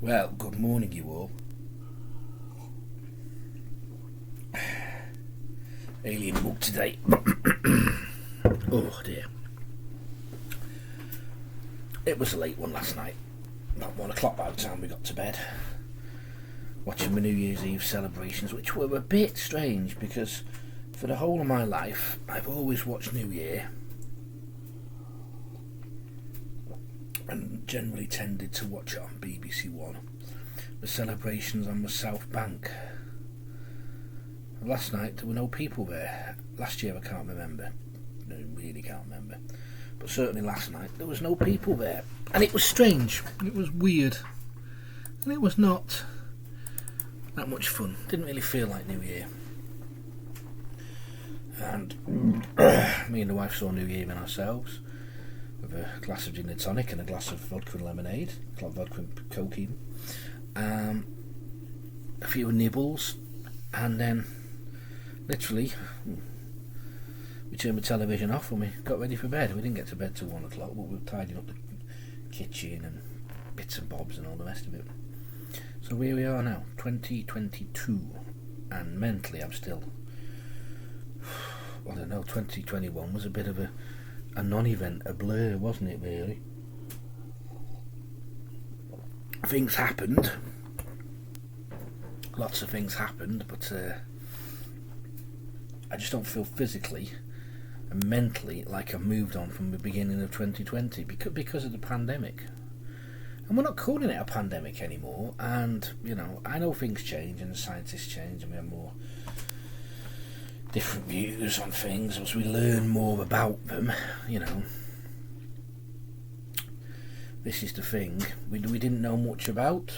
Well, good morning, you all. Alien book today. Oh dear. It was a late one last night. About 1 o'clock by the time we got to bed. Watching my New Year's Eve celebrations, which were a bit strange because for the whole of my life, I've always watched New Year and generally tended to watch it on BBC One. The celebrations on the South Bank. Last night there were no people there. Last year I can't remember. No, really can't remember. But certainly last night there was no people there. And it was strange. It was weird. And it was not that much fun. Didn't really feel like New Year. And me and the wife saw New Year in ourselves with a glass of gin and tonic and a glass of vodka and lemonade. Vodka and coke even. A few nibbles. And then literally we turned the television off and we got ready for bed. We didn't get to bed till 1 o'clock, but we were tidying up the kitchen and bits and bobs and all the rest of it. So here we are now, 2022, and mentally I'm still, I don't know, 2021 was a bit of a non-event, a blur, wasn't it really? Things happened, lots of things happened, but I just don't feel physically and mentally like I've moved on from the beginning of 2020 because of the pandemic. And we're not calling it a pandemic anymore, and I know things change and the scientists change and we have more different views on things as we learn more about them. This is the thing, we didn't know much about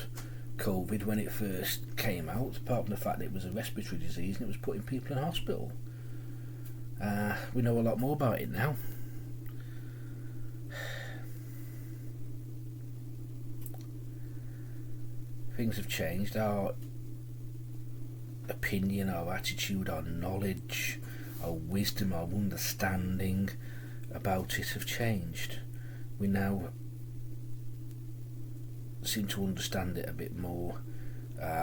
COVID when it first came out, apart from the fact that it was a respiratory disease and it was putting people in hospital. We know a lot more about it now. Things have changed. Our opinion, our attitude, our knowledge, our wisdom, our understanding about it have changed. We now seem to understand it a bit more,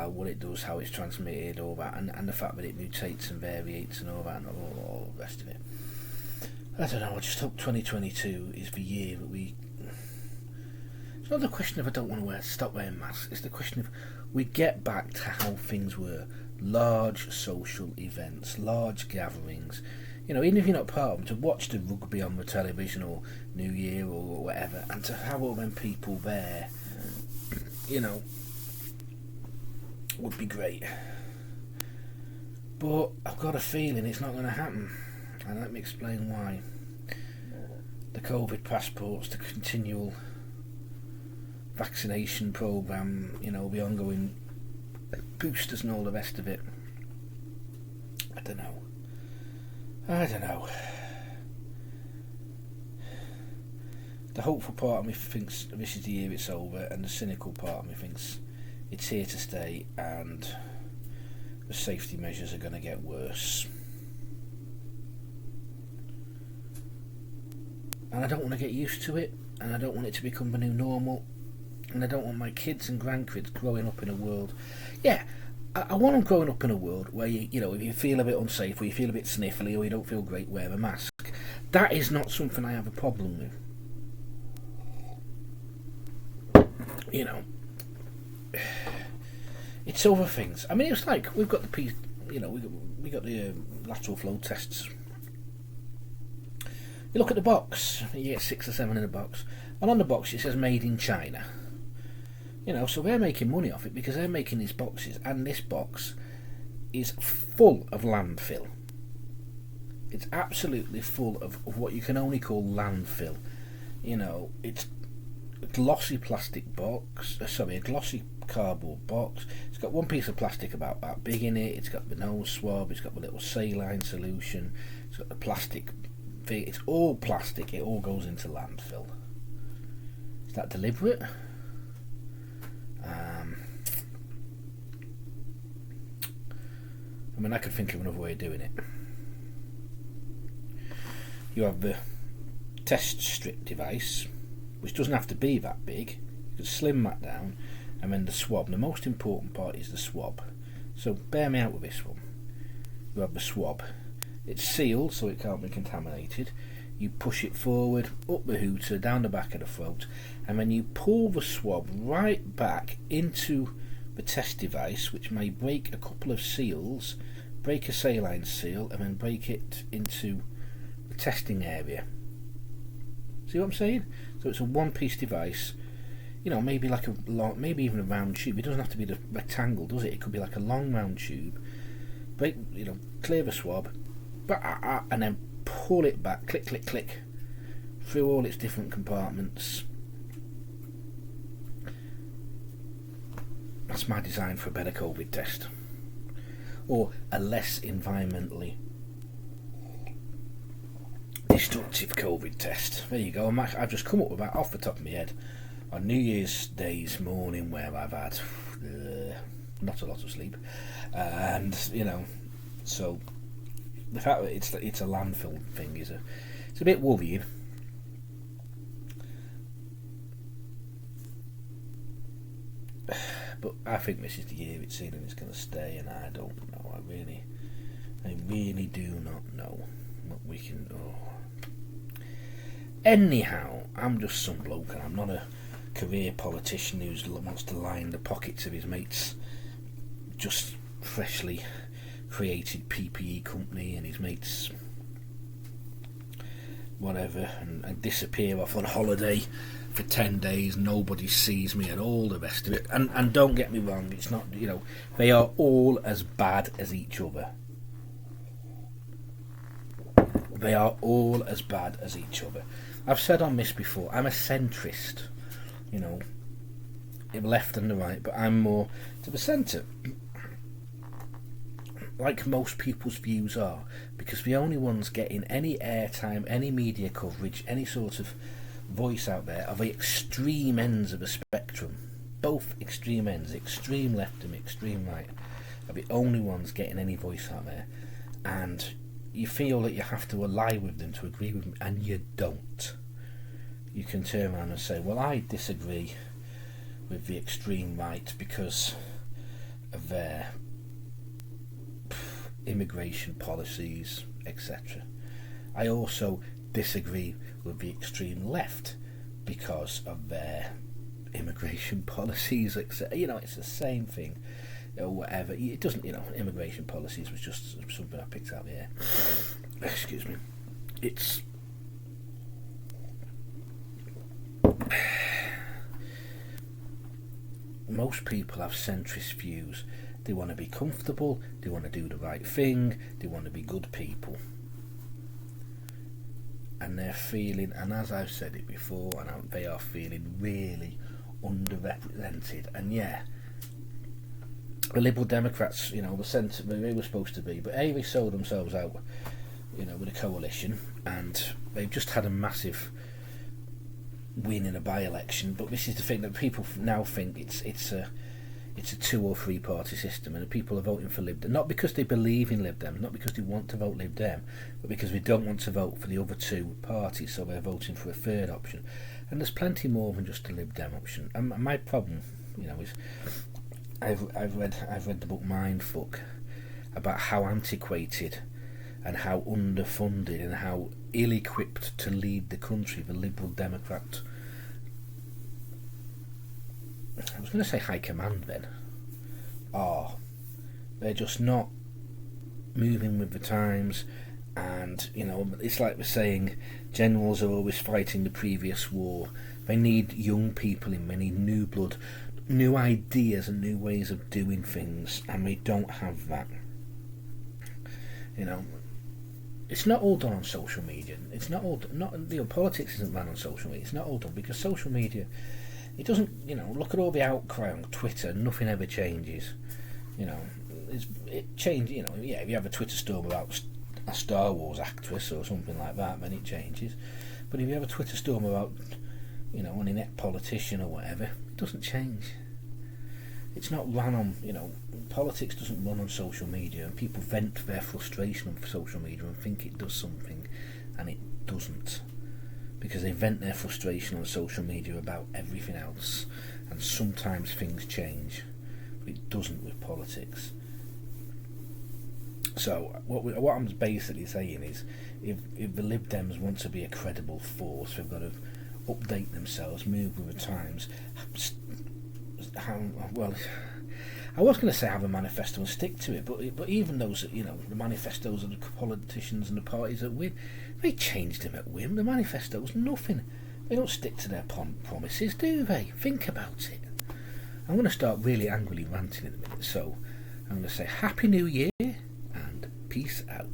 what it does, how it's transmitted, all that, and the fact that it mutates and variates and all that, and all the rest of it. I don't know, I just hope 2022 is the year that we... It's not the question of I don't want to stop wearing masks, it's the question of we get back to how things were. Large social events, large gatherings, even if you're not part of them, to watch the rugby on the television or New Year or whatever, and to have all them people there, would be great. But I've got a feeling it's not going to happen, and let me explain why. The COVID passports, the continual vaccination programme, the ongoing boosters and all the rest of it. I don't know. The hopeful part of me thinks this is the year it's over, and the cynical part of me thinks it's here to stay and the safety measures are going to get worse. And I don't want to get used to it, and I don't want it to become the new normal, and I don't want my kids and grandkids growing up in a world... Yeah, I want them growing up in a world where, if you feel a bit unsafe, or you feel a bit sniffly, or you don't feel great, wear a mask. That is not something I have a problem with. It's other things. I mean, it's like we've got the piece, we got the lateral flow tests. You look at the box, you get 6 or 7 in a box, and on the box it says made in China. So they're making money off it because they're making these boxes, and this box is full of landfill. It's absolutely full of what you can only call landfill. It's a glossy plastic box, a glossy cardboard box. It's got one piece of plastic about that big in it. It's got the nose swab, it's got the little saline solution, it's got the plastic thing. It's all plastic, it all goes into landfill. Is that deliberate? I could think of another way of doing it. You have the test strip device, which doesn't have to be that big. You can slim that down, and then the swab. The most important part is the swab. So bear me out with this one. You have the swab. It's sealed so it can't be contaminated. You push it forward, up the hooter, down the back of the throat, and then you pull the swab right back into the test device, which may break a couple of seals, break a saline seal, and then break it into the testing area. See what I'm saying? So it's a one-piece device. You know, maybe like a long, maybe even a round tube. It doesn't have to be the rectangle, does it? It could be like a long round tube. Break, clear the swab, and then pull it back, click, click, click, through all its different compartments. That's my design for a better COVID test, or a less environmentally destructive COVID test. There you go. I've just come up with that off the top of my head on New Year's Day's morning, where I've had not a lot of sleep, and so the fact that it's a landfill thing it's a bit worrying. But I think this is the year it's in and it's going to stay, and I don't know. I really do not know what we can. Anyhow, I'm just some bloke, and I'm not a career politician who wants to line the pockets of his mates' just freshly created PPE company and his mates whatever, and disappear off on holiday for 10 days, nobody sees me and all the rest of it. And don't get me wrong, it's not, they are all as bad as each other. They are all as bad as each other. I've said on this before, I'm a centrist, left and the right, but I'm more to the centre, like most people's views are, because the only ones getting any airtime, any media coverage, any sort of voice out there are the extreme ends of the spectrum. Both extreme ends, extreme left and extreme right, are the only ones getting any voice out there, and you feel that you have to ally with them to agree with them, and you don't. You can turn around and say, well, I disagree with the extreme right because of their immigration policies, etc. I also disagree with the extreme left because of their immigration policies, etc. It's the same thing, whatever. It doesn't, immigration policies was just something I picked out of the air. Excuse me. It's most people have centrist views. They want to be comfortable, they want to do the right thing, they want to be good people. And they're feeling, and as I've said it before, and they are feeling really underrepresented. And yeah, the Liberal Democrats, the centre they were supposed to be, but they sold themselves out, with a coalition, and they've just had a massive win in a by-election. But this is the thing that people now think it's a 2 or 3 party system, and people are voting for Lib Dem, not because they believe in Lib Dem, not because they want to vote Lib Dem, but because they don't want to vote for the other 2 parties, so they're voting for a third option. And there's plenty more than just a Lib Dem option. And my problem, is I've read the book Mindfuck about how antiquated and how underfunded and how ill-equipped to lead the country the Liberal Democrat, I was going to say high command then, they're just not moving with the times. And it's like we're saying, generals are always fighting the previous war. They need young people in, they need new blood, new ideas and new ways of doing things, and they don't have that. It's not all done on social media. It's not all politics isn't run on social media. It's not all done because social media, it doesn't, look at all the outcry on Twitter, nothing ever changes. It changes, if you have a Twitter storm about a Star Wars actress or something like that, then it changes. But if you have a Twitter storm about, an inept politician or whatever, it doesn't change. It's not run on, politics doesn't run on social media, and people vent their frustration on social media and think it does something, and it doesn't. Because they vent their frustration on social media about everything else, and sometimes things change, but it doesn't with politics. So what I'm basically saying is, if the Lib Dems want to be a credible force, they've got to update themselves, move with the times. I was going to say have a manifesto and stick to it, but even those, the manifestos of the politicians and the parties that win, they changed them at whim. The manifestos, nothing. They don't stick to their promises, do they? Think about it. I'm going to start really angrily ranting in a minute, so I'm going to say Happy New Year and peace out.